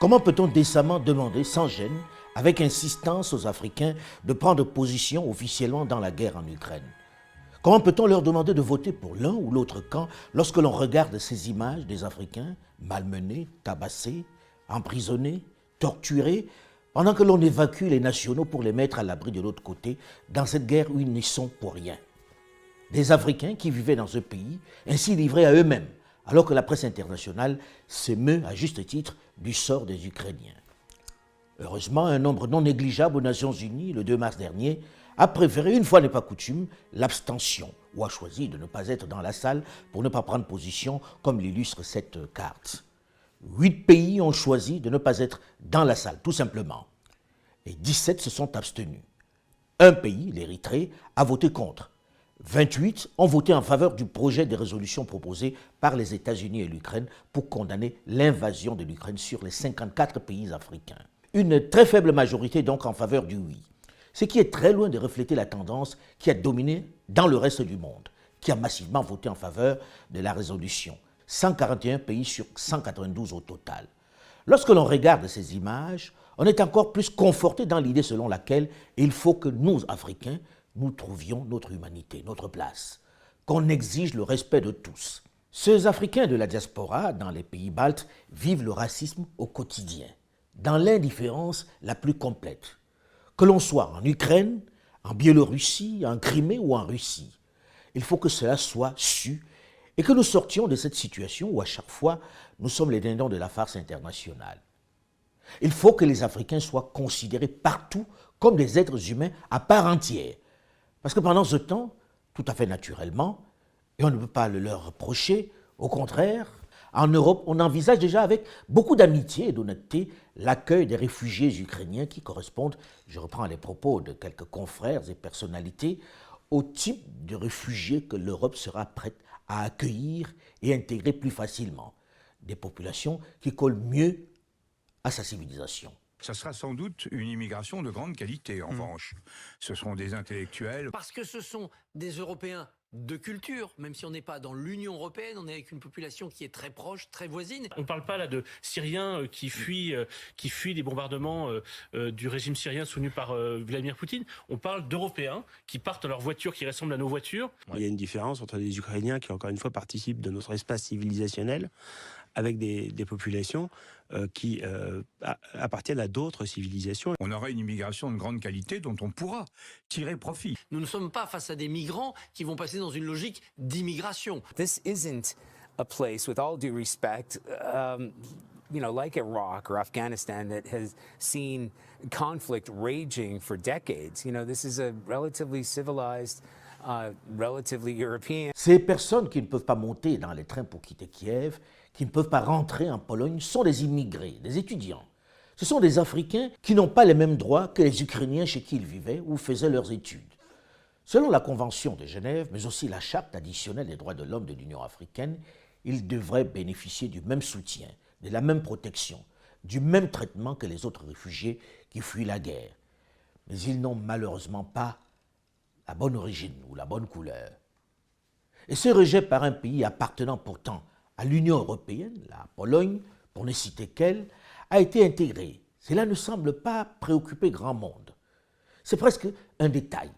Comment peut-on décemment demander sans gêne, avec insistance aux Africains, de prendre position officiellement dans la guerre en Ukraine? Comment peut-on leur demander de voter pour l'un ou l'autre camp lorsque l'on regarde ces images des Africains malmenés, tabassés, emprisonnés, torturés, pendant que l'on évacue les nationaux pour les mettre à l'abri de l'autre côté dans cette guerre où ils n'y sont pour rien? Des Africains qui vivaient dans ce pays, ainsi livrés à eux-mêmes, alors que la presse internationale s'émeut à juste titre du sort des Ukrainiens. Heureusement, un nombre non négligeable aux Nations Unies, le 2 mars dernier, a préféré, une fois n'est pas coutume, l'abstention, ou a choisi de ne pas être dans la salle pour ne pas prendre position, comme l'illustre cette carte. 8 pays ont choisi de ne pas être dans la salle, tout simplement, et 17 se sont abstenus. Un pays, l'Érythrée, a voté contre. 28 ont voté en faveur du projet de résolution proposé par les États-Unis et l'Ukraine pour condamner l'invasion de l'Ukraine sur les 54 pays africains. Une très faible majorité donc en faveur du oui, ce qui est très loin de refléter la tendance qui a dominé dans le reste du monde, qui a massivement voté en faveur de la résolution. 141 pays sur 192 au total. Lorsque l'on regarde ces images, on est encore plus conforté dans l'idée selon laquelle il faut que nous, Africains, nous trouvions notre humanité, notre place, qu'on exige le respect de tous. Ces Africains de la diaspora dans les pays baltes vivent le racisme au quotidien, dans l'indifférence la plus complète. Que l'on soit en Ukraine, en Biélorussie, en Crimée ou en Russie, il faut que cela soit su et que nous sortions de cette situation où à chaque fois nous sommes les dindons de la farce internationale. Il faut que les Africains soient considérés partout comme des êtres humains à part entière. Parce que pendant ce temps, tout à fait naturellement, et on ne peut pas le leur reprocher, au contraire, en Europe, on envisage déjà avec beaucoup d'amitié et d'honnêteté l'accueil des réfugiés ukrainiens qui correspondent, je reprends les propos de quelques confrères et personnalités, au type de réfugiés que l'Europe sera prête à accueillir et intégrer plus facilement. Des populations qui collent mieux à sa civilisation. Ça sera sans doute une immigration de grande qualité, en revanche. Ce seront des intellectuels. Parce que ce sont des Européens de culture, même si on n'est pas dans l'Union européenne, on est avec une population qui est très proche, très voisine. On ne parle pas là de Syriens qui fuient les bombardements du régime syrien soutenu par Vladimir Poutine. On parle d'Européens qui partent dans leurs voitures qui ressemblent à nos voitures. Il y a une différence entre les Ukrainiens qui, encore une fois, participent de notre espace civilisationnel avec des populations qui appartiennent à d'autres civilisations. On aura une immigration de grande qualité dont on pourra tirer profit. Nous ne sommes pas face à des migrants qui vont passer dans une logique d'immigration. This isn't a place, with all due respect, like Iraq or Afghanistan that has seen conflict raging for decades. This is a relatively civilized, relatively European. Ces personnes qui ne peuvent pas monter dans les trains pour quitter Kiev, qui ne peuvent pas rentrer en Pologne, sont des immigrés, des étudiants. Ce sont des Africains qui n'ont pas les mêmes droits que les Ukrainiens chez qui ils vivaient ou faisaient leurs études. Selon la Convention de Genève, mais aussi la Charte additionnelle des droits de l'homme de l'Union africaine, ils devraient bénéficier du même soutien, de la même protection, du même traitement que les autres réfugiés qui fuient la guerre. Mais ils n'ont malheureusement pas la bonne origine ou la bonne couleur. Et ce rejet par un pays appartenant pourtant à l'Union européenne, la Pologne, pour ne citer qu'elle, a été intégré. Cela ne semble pas préoccuper grand monde. C'est presque un détail.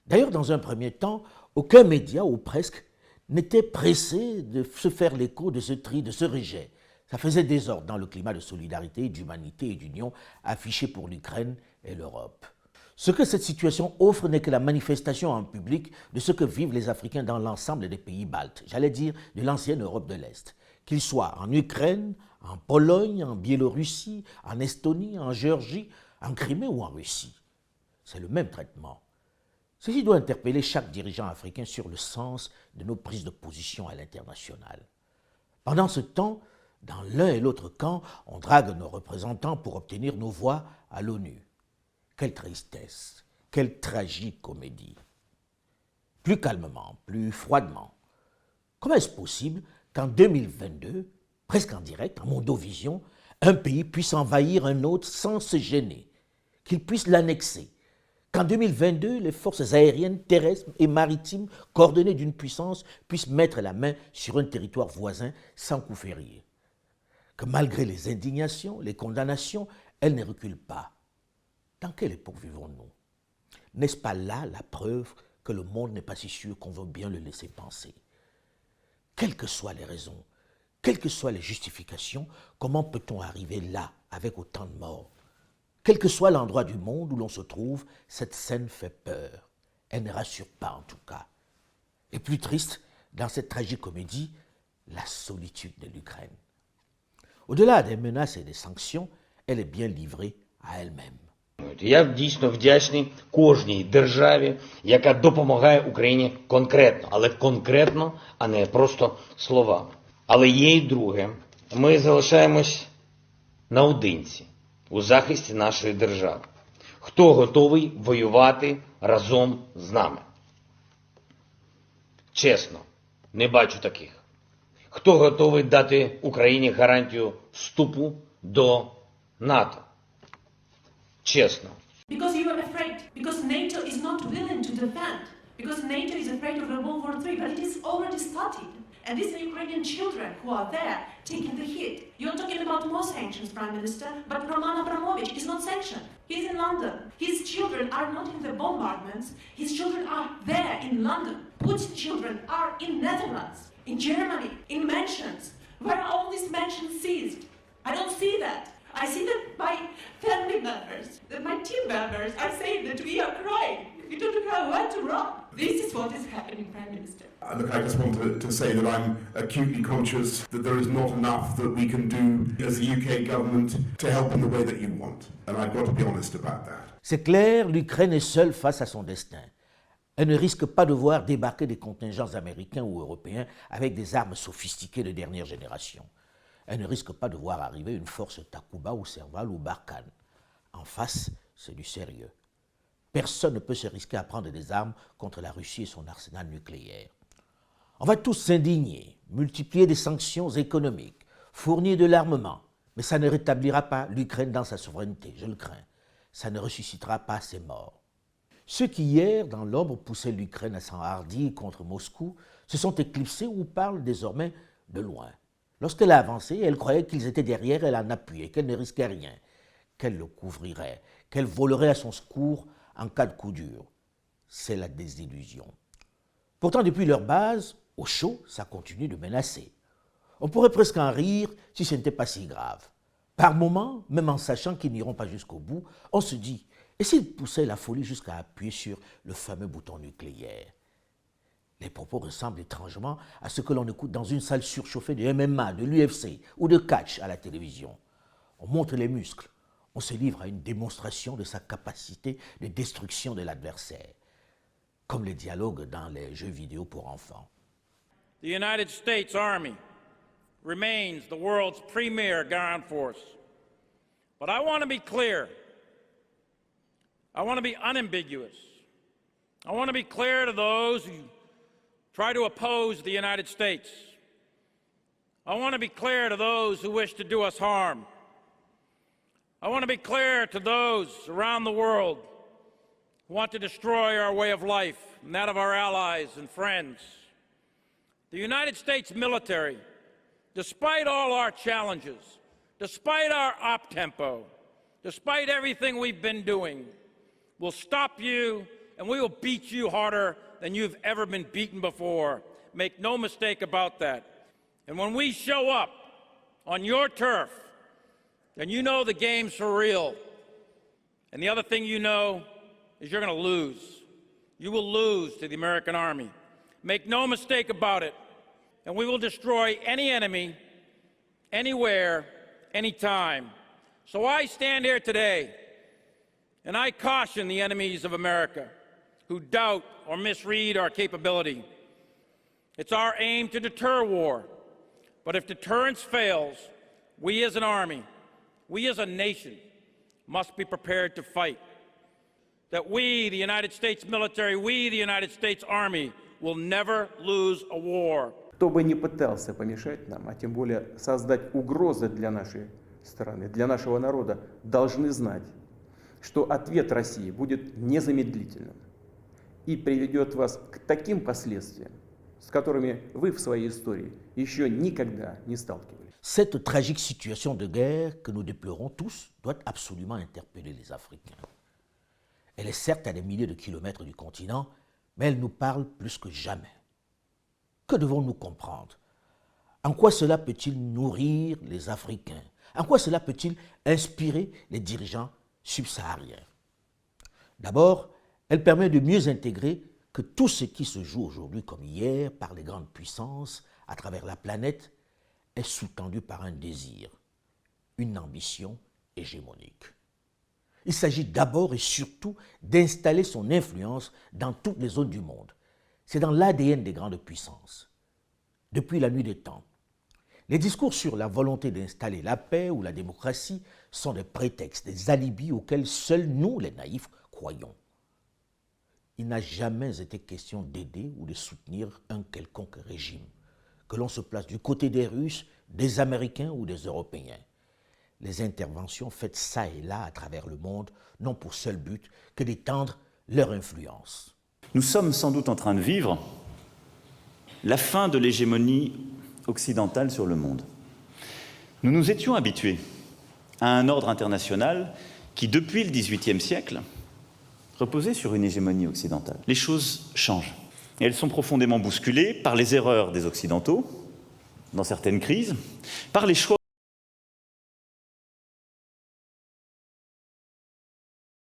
D'ailleurs, dans un premier temps, aucun média, ou presque, n'était pressé de se faire l'écho de ce tri, de ce rejet. Ça faisait désordre dans le climat de solidarité, d'humanité et d'union affiché pour l'Ukraine et l'Europe. Ce que cette situation offre n'est que la manifestation en public de ce que vivent les Africains dans l'ensemble des pays baltes, j'allais dire de l'ancienne Europe de l'Est, qu'ils soient en Ukraine, en Pologne, en Biélorussie, en Estonie, en Géorgie, en Crimée ou en Russie. C'est le même traitement. Ceci doit interpeller chaque dirigeant africain sur le sens de nos prises de position à l'international. Pendant ce temps, dans l'un et l'autre camp, on drague nos représentants pour obtenir nos voix à l'ONU. Quelle tristesse, quelle tragique comédie. Plus calmement, plus froidement. Comment est-ce possible qu'en 2022, presque en direct, en mondovision, un pays puisse envahir un autre sans se gêner, qu'il puisse l'annexer, qu'en 2022, les forces aériennes, terrestres et maritimes coordonnées d'une puissance puissent mettre la main sur un territoire voisin sans coup férir, que malgré les indignations, les condamnations, elle ne recule pas. Dans quelle époque vivons-nous? N'est-ce pas là la preuve que le monde n'est pas si sûr qu'on veut bien le laisser penser? Quelles que soient les raisons, quelles que soient les justifications, comment peut-on arriver là avec autant de morts? Quel que soit l'endroit du monde où l'on se trouve, cette scène fait peur. Elle ne rassure pas en tout cas. Et plus triste, dans cette tragicomédie, la solitude de l'Ukraine. Au-delà des menaces et des sanctions, elle est bien livrée à elle-même. Я дійсно вдячний кожній державі, яка допомагає Україні конкретно, але конкретно, а не просто словами. Але є й друге. Ми залишаємось наодинці у захисті нашої держави. Хто готовий воювати разом з нами? Чесно, не бачу таких. Хто готовий дати Україні гарантію вступу до НАТО? Чесно. Because you are afraid. Because NATO is not willing to defend. Because NATO is afraid of a World War III. But it is already started. And these are Ukrainian children who are there taking the hit. You're talking about more sanctions, Prime Minister, but Roman Abramovich is not sanctioned. He's in London. His children are not in the bombardments. His children are there in London. Putin's children are in Netherlands, in Germany, in mansions. Where are all these mansions seized? I don't see that. I see that my family members, that my team members are saying that we are crying. We don't know where to run. This is what is happening, Prime Minister. Look, I just want to say that I'm acutely conscious that there is not enough that we can do as the UK government to help in the way that you want. And I've got to be honest about that. C'est clair, l'Ukraine est seule face à son destin. Elle ne risque pas de voir débarquer des contingents américains ou européens avec des armes sophistiquées de dernière génération. Elle ne risque pas de voir arriver une force Takuba ou Serval ou Barkhane. En face, c'est du sérieux. Personne ne peut se risquer à prendre des armes contre la Russie et son arsenal nucléaire. On va tous s'indigner, multiplier des sanctions économiques, fournir de l'armement, mais ça ne rétablira pas l'Ukraine dans sa souveraineté, je le crains. Ça ne ressuscitera pas ses morts. Ceux qui hier, dans l'ombre, poussaient l'Ukraine à s'enhardir contre Moscou, se sont éclipsés ou parlent désormais de loin. Lorsqu'elle a avancé, elle croyait qu'ils étaient derrière, elle en appuyait, qu'elle ne risquait rien, qu'elle le couvrirait, qu'elle volerait à son secours en cas de coup dur. C'est la désillusion. Pourtant, depuis leur base, au chaud, ça continue de menacer. On pourrait presque en rire si ce n'était pas si grave. Par moments, même en sachant qu'ils n'iront pas jusqu'au bout, on se dit, et s'ils poussaient la folie jusqu'à appuyer sur le fameux bouton nucléaire? Les propos ressemblent étrangement à ce que l'on écoute dans une salle surchauffée de MMA, de l'UFC ou de catch à la télévision. On montre les muscles, on se livre à une démonstration de sa capacité de destruction de l'adversaire, comme les dialogues dans les jeux vidéo pour enfants. The United States Army remains the world's premier ground force. But I want to be clear. I want to be unambiguous. I want to be clear to those who try to oppose the United States. I want to be clear to those who wish to do us harm. I want to be clear to those around the world who want to destroy our way of life and that of our allies and friends. The United States military, despite all our challenges, despite our op-tempo, despite everything we've been doing, will stop you and we will beat you harder than you've ever been beaten before. Make no mistake about that. And when we show up on your turf, then you know the game's for real. And the other thing you know is you're going to lose. You will lose to the American Army. Make no mistake about it. And we will destroy any enemy, anywhere, anytime. So I stand here today, and I caution the enemies of America who doubt or misread our capability. It's our aim to deter war. But if deterrence fails, we as an army, we as a nation, must be prepared to fight. That we, the United States military, we, the United States Army, will never lose a war. Кто бы ни пытался помешать нам, а тем более создать угрозы для нашей страны, для нашего народа, должны знать, что ответ России будет незамедлительным и приведет вас к таким последствиям, с которыми вы в своей истории еще никогда не сталкивались. Cette tragique situation de guerre que nous déplorons tous doit absolument interpeller les Africains. Elle est certes à des milliers de kilomètres du continent, mais elle nous parle plus que jamais. Que devons-nous comprendre? En quoi cela peut-il nourrir les Africains? En quoi cela peut-il inspirer les dirigeants subsahariens? D'abord, elle permet de mieux intégrer que tout ce qui se joue aujourd'hui comme hier par les grandes puissances à travers la planète est sous-tendu par un désir, une ambition hégémonique. Il s'agit d'abord et surtout d'installer son influence dans toutes les zones du monde. C'est dans l'ADN des grandes puissances. Depuis la nuit des temps, les discours sur la volonté d'installer la paix ou la démocratie sont des prétextes, des alibis auxquels seuls nous, les naïfs, croyons. Il n'a jamais été question d'aider ou de soutenir un quelconque régime, que l'on se place du côté des Russes, des Américains ou des Européens. Les interventions faites çà et là à travers le monde n'ont pour seul but que d'étendre leur influence. Nous sommes sans doute en train de vivre la fin de l'hégémonie occidentale sur le monde. Nous nous étions habitués à un ordre international qui, depuis le XVIIIe siècle, reposait sur une hégémonie occidentale. Les choses changent. Et elles sont profondément bousculées par les erreurs des Occidentaux, dans certaines crises, par les choix